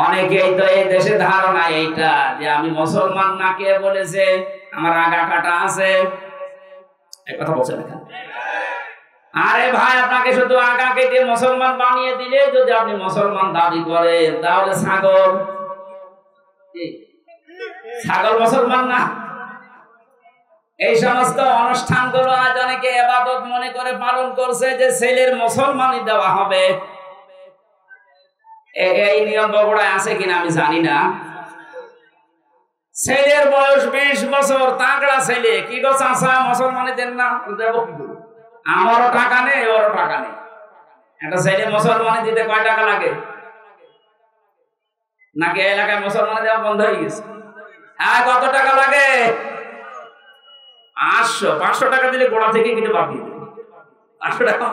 অনেকেই তো এই দেশে ধারণা এইটা যে আমি মুসলমান না, কে বলেছে আমার আগা কাটা আছে, এই কথা বলছেন এখানে। আরে ভাই, আপনাকে শুধু আগা কেটে মুসলমান বানিয়ে দিলে যদি আপনি মুসলমান দাবি করেন, তাহলে ছাগল মুসলমান না। এই সমস্ত অনুষ্ঠানগুলো আজ অনেকে ইবাদত মনে করে পালন করছে যে ছেলের মুসলমানই দেওয়া হবে। এই নিয়ম বগুড়ায় আছে কিনা আমি জানি না। ছেলের বয়স 20 বছর, তাগড়া ছেলে, কি গো চাচা মুসলমানই দেন না, দেব আমারও টাকা নেই, ওরও টাকা নেই। একটা ছেলে মুসলমানি দিতে কয় টাকা লাগে? নাকি এলাকায় মুসলমানি দেওয়া বন্ধ হয়ে গেছে? কত টাকা লাগে? 500 টাকা দিলে গোড়া থেকে কিনে বাকি 500 টাকা।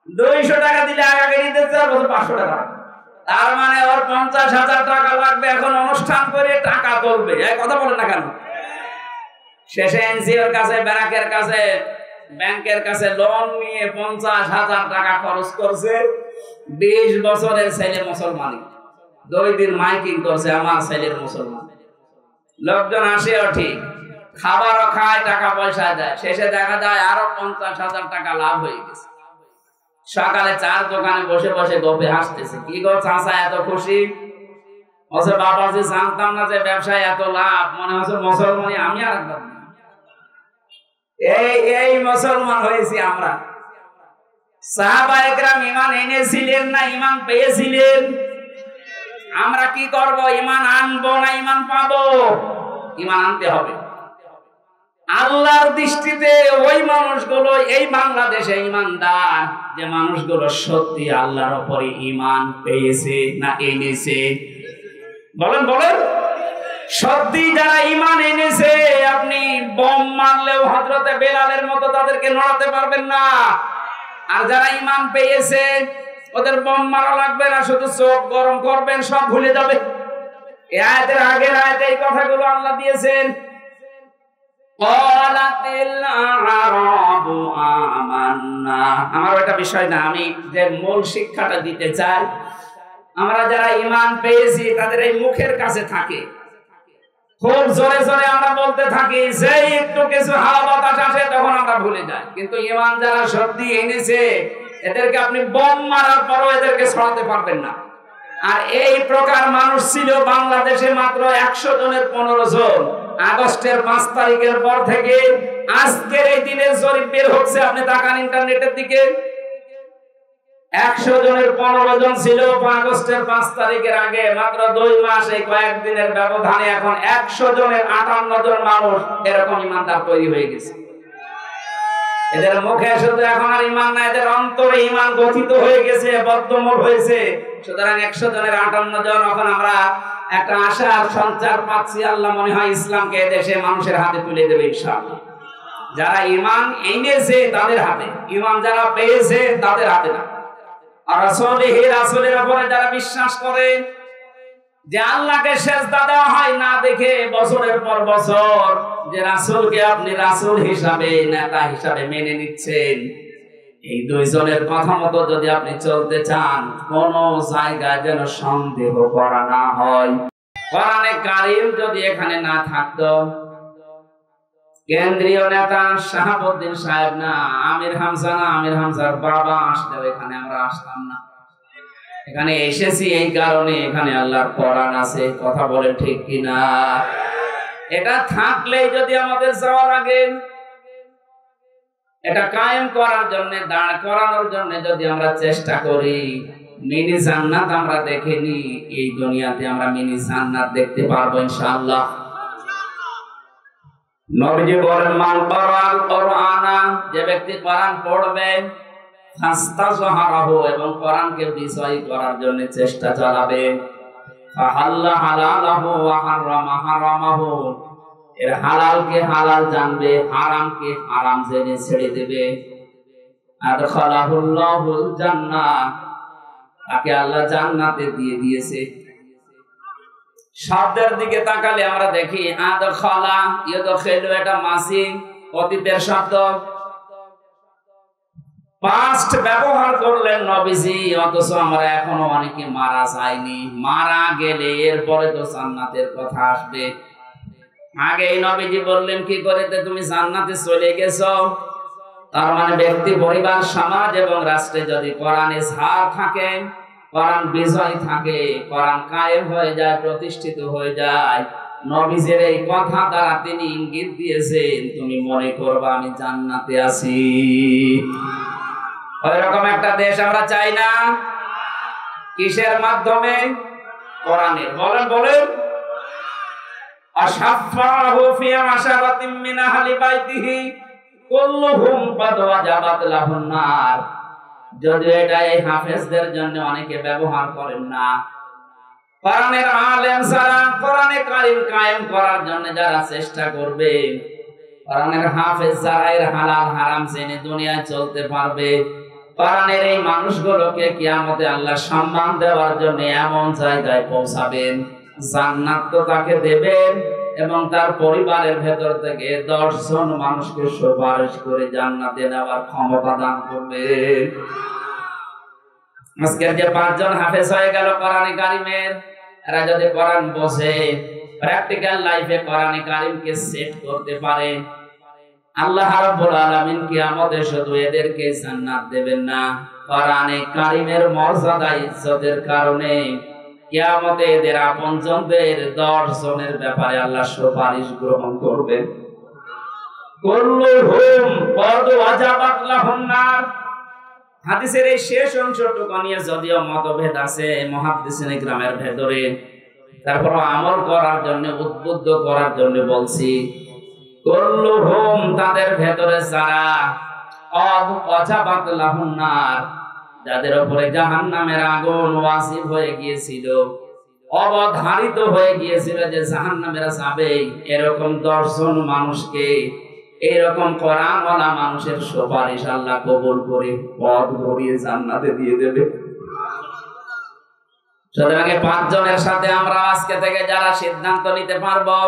200 টাকা দিলে আগা কেটে দিতে আর 500 টাকা। তার মানে ওর 50,000 টাকা লাগবে এখন অনুষ্ঠান করে টাকা তুলবে। কথা বলেন না কেন? শেষে এনজিওর কাছে, ব্যাংকের কাছে, ব্যাংকের কাছে লোন নিয়ে 50,000 টাকা খরচ করছে। 20 বছরের ছেলে মুসলমানি, 2 দিন মাইকিং করছে আমার ছেলের মুসলমান। লোকজন আসেও ঠিক, খাবারও খায়, টাকা পয়সা দেয়। শেষে দেখা যায় আরো 50,000 টাকা লাভ হয়ে গেছে। সকালে চার দোকানে বসে বসে গপে হাসতেছে, কি গো চাচা এত খুশি? বলছে বাবাজি জানতাম না যে ব্যবসায় এত লাভ, মনে হচ্ছে মুসলমানি আমি আর একবার এই মুসলমান হয়েছি আমরা। সাহাবায়ে কেরাম ঈমান এনেছিলেন না ঈমান পেয়েছিলেন? আমরা কি করব? ঈমান আনবো না ঈমান পাবো? ঈমান আনতে হবে। আল্লাহর দৃষ্টিতে ওই মানুষগুলো এই বাংলাদেশে ঈমানদার যে মানুষগুলো সত্যি আল্লাহর উপরে ঈমান পেয়েছে না এনেছে? বলেন বলেন। সত্যি যারা ঈমান এনেছে, আপনি বোম মারলেও হযরতে বেলালের মতো তাদেরকে নড়াতে পারবেন না। আর যারা ঈমান পেয়েছে, ওদের বোম মারা লাগবে না, শুধু চোখ গরম করবেন, সব ভুলে যাবে। এই আয়াতের আগের আয়াতে এই কথাগুলো আল্লাহ দিয়েছেন। আমার একটা বিষয় না, আমি যে মূল শিক্ষাটা দিতে চাই, আমরা যারা ঈমান পেয়েছি তাদের এই মুখের কাছে থাকে, খুব জোরে জোরে আমরা বলতে থাকি, যেই একটু কিছু হাওয়া বাতাস আসে তখন আমরা ভুলে যাই। কিন্তু ঈমান যারা সত্যি এনেছে, এদেরকে আপনি বোম মারার পরও এদেরকে ছড়াতে পারবেন না। আর এই প্রকার মানুষ ছিল বাংলাদেশে মাত্র 100 জনের 15 জন। আগস্টের 5 তারিখের পর থেকে আজকের এই দিনের জরিপ বের হচ্ছে, আপনি তাকান ইন্টারনেটের দিকে। 100 জনের 15 জন ছিল আগস্টের 5 তারিখের আগে। মাত্র 2 মাস, এই কয়েকদিনের ব্যবধানে এখন 100 জনের 58 জন মানুষ এরকম ঈমানদার তৈরি হয়ে গেছে। এদের মুখে শুধু এখন আর ঈমান না, এদের অন্তরে ঈমান গঠিত হয়ে গেছে, বদ্ধমূল হয়েছে। সুতরাং 100 জনের 58 জন, এখন আমরা একটা আশার সঞ্চার পাচ্ছি। আল্লাহ মনে হয় ইসলামকে দেশে মানুষের হাতে তুলে দেবে ইনশাআল্লাহ। যারা ঈমান এনেছে তাদের হাতে, ঈমান যারা পেয়েছে তাদের হাতে না। আর রাসূলের উপরে যারা বিশ্বাস করে যে আল্লাহকে সিজদা দেওয়া হয় না দেখে বছরের পর বছর, যে রাসূলকে আপনি রাসূল হিসাবে, নেতা হিসাবে মেনে নিচ্ছেন, এই 2 জনের কথা মতো যদি আপনি চলতে চান, কোন জায়গায় যেন সন্দেহ করা না হয়। কোরআনে কারীম যদি এখানে না থাকতো, কেন্দ্রীয় নেতা শাহাবুদ্দিন সাহেব না, আমির হামজা না, আমির হামজার বাবা আসলেও এখানে আমরা আসতাম না। এখানে এসেছি এই কারণে, এখানে আল্লাহর কোরআন আছে। কথা বলেন ঠিক কিনা? এটা থাকলেই যদি আমাদের যাওয়া লাগে, এটা কায়েম করার জন্য, দাঁড় করানোর জন্য যদি আমরা চেষ্টা করি, মিনি জান্নাত আমরা দেখিনি, এই দুনিয়াতে আমরা মিনি জান্নাত দেখতে পারবো ইনশাআল্লাহ। নবীজি বলেন, মান ক্বারাআল কুরআনা, যে ব্যক্তি কোরআন পড়বে, ফাস্তাযহারাহু, এবং কোরআনকে বিজয়ী করার জন্য চেষ্টা চালাবে, ফাহাল্লা হালালাহু ওয়া হারামা হারামাহু, এর হালালকে হালাল জানবে, হারামকে হারাম জেনে ছেড়ে দেবে, আদখালাহুল্লাহুল জান্নাহ, তাকে আল্লাহ জান্নাতে দিয়ে দিয়েছে। শব্দের দিকে তাকালে আমরা দেখি আদখালা, ইয়াদখিলু, এটা মাসি অতীতের শব্দ। পাস্ট ব্যবহার করলেন নবীজি, অথচ আমরা এখনো অনেকে মারা যায়নি। মারা গেলে এরপরে তো জান্নাতের কথা আসবে। আগেই নবীজি বললেন কি করে তুমি জান্নাতে চলে গেছো। তার মানে ব্যক্তি, পরিবার, সমাজ এবং রাষ্ট্রে যদি কোরআনে ছাড় থাকে, কোরআন বিজয় থাকে, কোরআন কায়েম হয়ে যায়, প্রতিষ্ঠিত হয়ে যায়, নবীজির এই কথা দ্বারা তিনি ইঙ্গিত দিয়েছেন তুমি মনে করবা আমি জান্নাতে আছি। ওইরকম একটা দেশ আমরা চাই না। কিসের মাধ্যমে? কোরআনের। বলেন বলেন। আশাফাহু ফি আশারাতিন মিন আহলি বাইতিহি কুল্লুহুম ক্বাদ ওয়াজাবাত লাহুন নার। যদি এটা এই হাফেজদের জন্য অনেকে ব্যবহার করেন না, কোরআনের আলেম যারা কোরআনে কারীম কায়েম করার জন্য যারা চেষ্টা করবে, কোরআনের হাফেজ যারা এর হালাল হারাম জেনে দুনিয়ায় চলতে পারবে, কোরআনের এই মানুষগুলোকে কিয়ামতে আল্লাহ সম্মান দেওয়ার জন্য এমন জায়গায় পৌঁছাবেন, জান্নাত তো তাকে দেবেন এবং তার পরিবারের ভেতর থেকে 10 জন মানুষকে সুপারিশ করে জান্নাতে নেওয়ার ক্ষমতা দান করবেন। আজকের যে 5 জন হাফেজ হয়ে গেল কোরআনে কারীমের, এরা যদি কোরআন বোঝে, প্র্যাকটিক্যাল লাইফে কোরআনে কারীমকে সেট করতে পারে, আল্লাহ রাব্বুল আলামিন কিয়ামতে শুধু এদেরকে জান্নাত দেবেন না, কোরআনে কারীমের মর্যাদা ইজ্জতের কারণে কিয়ামতে এদের আপনজনদের 10 জনের ব্যাপারে আল্লাহ সুপারিশ গ্রহণ করবেন। কুল্লুহুম ক্বাদ ওয়াজাবাত লাহুন নার। হাদিসের এই শেষ অংশটুকু নিয়ে যদিও মতভেদ আছে মুহাদ্দিসিনে কিরামের ভেতরে, তারপর আমল করার জন্য, উদ্বুদ্ধ করার জন্য বলছি। কুল্লুহুম তাদের ভেতরে যারা ক্বাদ ওয়াজাবাত লাহুন নার, যাদের উপরে জাহান্নামের আগুন ওয়াজিব হয়ে গিয়েছিল, অবধারিত হয়ে গিয়েছিল যে জাহান্নামের যাবে, এরকম 10 জন মানুষকে এইরকম কোরআনওয়ালা মানুষের সুপারিশ আল্লাহ কবুল করে পথ ভরিয়ে জান্নাতে দিয়ে দেবে। সুতরাং 5 জনের সাথে আমরা আজকে থেকে যারা সিদ্ধান্ত নিতে পারবো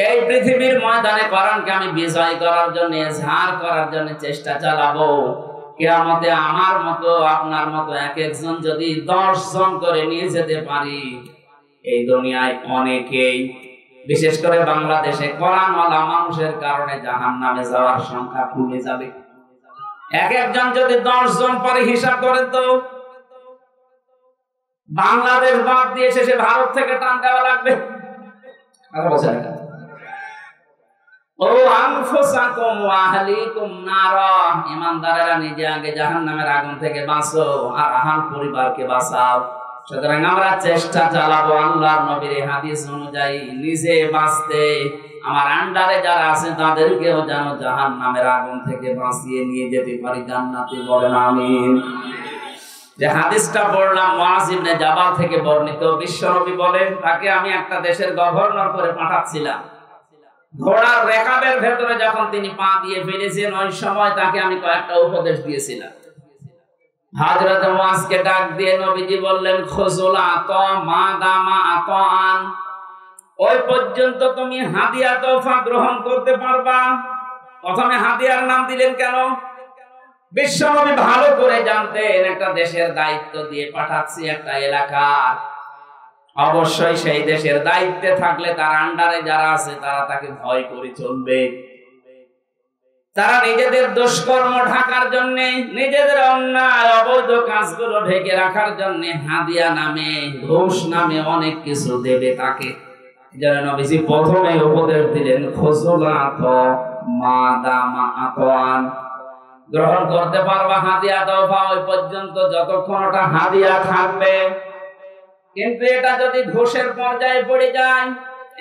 এই পৃথিবীর ময়দানে কোরআনকে আমি বিজয় করার জন্য, ঝাড় করার জন্য চেষ্টা চালাবো, কিয়ামতে আমার মতো আপনার মতো এক একজন যদি 10 জন করে নিয়ে যেতে পারি, এই দুনিয়ায় অনেকেই, বিশেষ করে বাংলাদেশে কোরআনওয়ালা মানুষের কারণে জাহান্নামে যাওয়ার সংখ্যা কমে যাবে। এক একজন যদি 10 জন পরে হিসাব করেন তো বাংলাদেশ বাদ দিয়ে শেষে ভারত থেকে টান দেওয়া লাগবে। ও আনফুসাকুম ওয়া আহলিকুম নারা, ঈমানদারেরা নিজে আগে জাহান্নামের আগুন থেকে বাঁচো আর আহল পরিবারকে বাঁচাও। সুতরাং আমরা চেষ্টা চালাবো আল্লাহর নবীর হাদিস অনুযায়ী নিজে বাঁচতে, আমার আন্ডারে যারা আছে তাদেরকেও যেন জাহান্নামের আগুন থেকে বাঁচিয়ে নিয়ে যেতে পারি জান্নাতে। বলেন আমিন। যে হাদিসটা পড়লাম মুআয ইবনে জাবাল থেকে বর্ণিত, বিশ্বনবী বলেন তাকে আমি একটা দেশের গভর্নর করে পাঠাচ্ছিলাম। ঘোড়ার রেকাবের ভেতরে যখন তিনি পা দিয়ে ফেলেছেন, ওই সময় তাকে আমি কয়েকটা উপদেশ দিয়েছিলাম। হযরত মুআযকে ডাক দিয়ে নবীজি বললেন, খুযুল আতা মা দামা আতাআন, ওই পর্যন্ত তুমি হাদিয়া তোফা গ্রহণ করতে পারবা। প্রথমে হাদিয়ার নাম দিলেন কেন? বিশ্বনবী ভালো করে জানতেন একটা দেশের দায়িত্ব দিয়ে পাঠাচ্ছি একটা এলাকার, অবশ্যই সেই দেশের দায়িত্বে থাকলে তার আন্ডারে যারা আছে তারা তাকে ভয় করে চলবে। তারা নিজেদের দুষ্কর্ম ঢাকার জন্য, নিজেদের অন্যায় অবৈধ কাজগুলো ঢেকে রাখার জন্য হাদিয়া নামে, ঘুষ নামে অনেক কিছু দেবে তাকে। যারা নবীজি প্রথমে উপদেশ দিলেন খুযুলাত মা দামা আতাআন, গ্রহণ করতে পারবা হাদিয়া তোফা ওই পর্যন্ত যতক্ষণ ওটা হাদিয়া থাকবে। কিন্তু এটা যদি ঘুষের পর্যায়ে পড়ে যায়,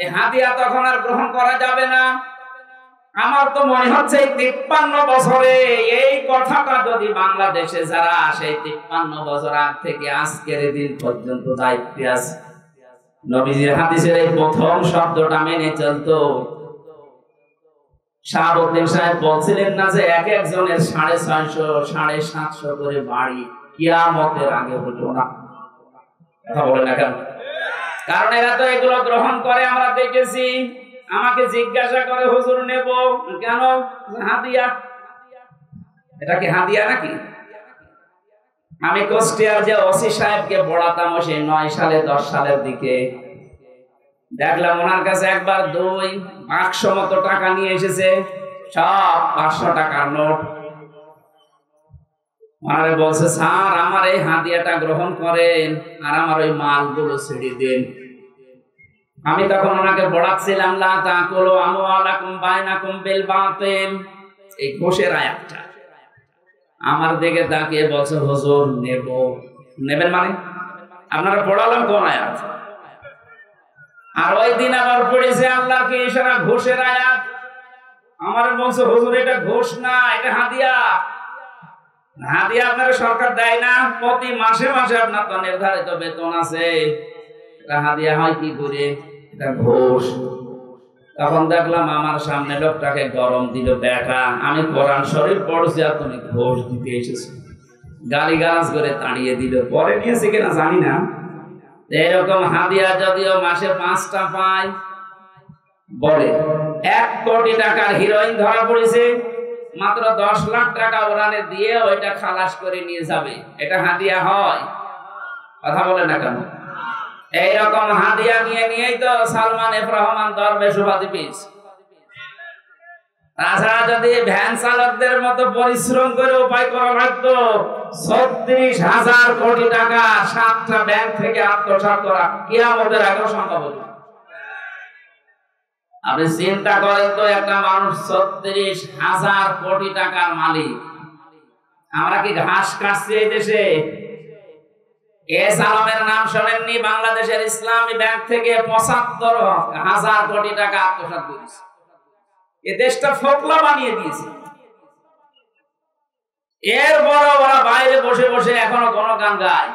এই হাদিয়া তখন আর গ্রহণ করা যাবে না। আমার তো মনে হচ্ছে 53 বছরে এই কথাটা যদি বাংলাদেশে যারা সেই 53 বছর আগ থেকে আজকের দিন পর্যন্ত দায়িত্বে আছে, নবীজির হাদিসের এই প্রথম শব্দটা মেনে চলতো, শাহাবুদ্দিন সাহেব বলছিলেন না যে এক একজনের 650 750 করে বাড়ি কিয়ামতের আগে হতো না। কথা বলে না কেন? কারণ এরা তো এগুলো গ্রহণ করে, আমরা দেখেছি। আমাকে জিজ্ঞাসা করে হুজুর নেব কেন হাদিয়া? এটা কি হাদিয়া নাকি? আমি কুষ্টিয়ার যে ওসি সাহেবকে পড়াতাম সেই 9 সালে 10 সালের দিকে, দেখলাম ওনার কাছে একবার 2 বাক্স মতো টাকা নিয়ে এসেছে, সব 500 টাকার নোট। ওনারে বলছে, স্যার আমার এই হাদিয়াটা গ্রহণ করেন আর আমার ওই মালগুলো ছেড়ে দেন। আমি তখন ওনাকে পড়াচ্ছিলাম লা তাকুলু আমওয়ালাকুম বাইনাকুম বিল বাতিল, এই ঘোষের আয়াতটা। আমার দিকে তাকিয়ে বলছে, হুজুর নেব। নেবেন মানে? আপনারা পড়ালাম কোন আয়াত? আর ওই দিন আবার পড়েছে আল্লাহকে ইশারা ঘোষের আয়াত। আমার বলছে, হুজুর এটা ঘোষ না, এটা হাদিয়া। হাদিয়া আপনার সরকার দেয় না? প্রতি মাসে মাসে আপনার তো নির্ধারিত বেতন আছে, এটা হাদিয়া হয় কি করে? এটা ঘোষ। তখন দেখলাম আমার সামনে লোকটাকে গরম দিল, বেটা আমি কোরআন শরীফ পড়ছি আর তুমি ঘোষ দিতে এসেছো। গালিগালাজ করে তাড়িয়ে দিল। পরে নিয়েছে কিনা জানি না। এরকম হাদিয়া যদিও মাসে 5টা পায়, বলে 1 কোটি টাকার হিরোইন ধরা পড়েছে, মাত্র 10 লাখ টাকা ওরানে দিয়ে ওইটা খালাস করে নিয়ে যাবে, এটা হাদিয়া হয়? কথা বলে না কেন? এইরকম হাদিয়া নিয়েই তো সালমান এফ রহমান দরবেশ উপাধি পেয়েছে। তাছাড়া যদি ভ্যান চালকদের মতো পরিশ্রম করে উপায় করা লাগতো, 36,000 কোটি টাকা 7টা ব্যাংক থেকে আত্মসাৎ করা কিয়ামতের আগেও সম্ভব হতো। আপনি চিন্তা করেন তো, একটা মানুষ 36,000 কোটি টাকার মালিক। আমরা কি ঘাস কাটছি এই দেশে? এস আলমের নাম শোনেননি? বাংলাদেশের ইসলামী ব্যাংক থেকে 75,000 কোটি টাকা আত্মসাৎ করেছে। এ দেশটা ফোকলা বানিয়ে দিয়েছে। এরপরও ওরা বাইরে বসে বসে এখনো গণগান গায়।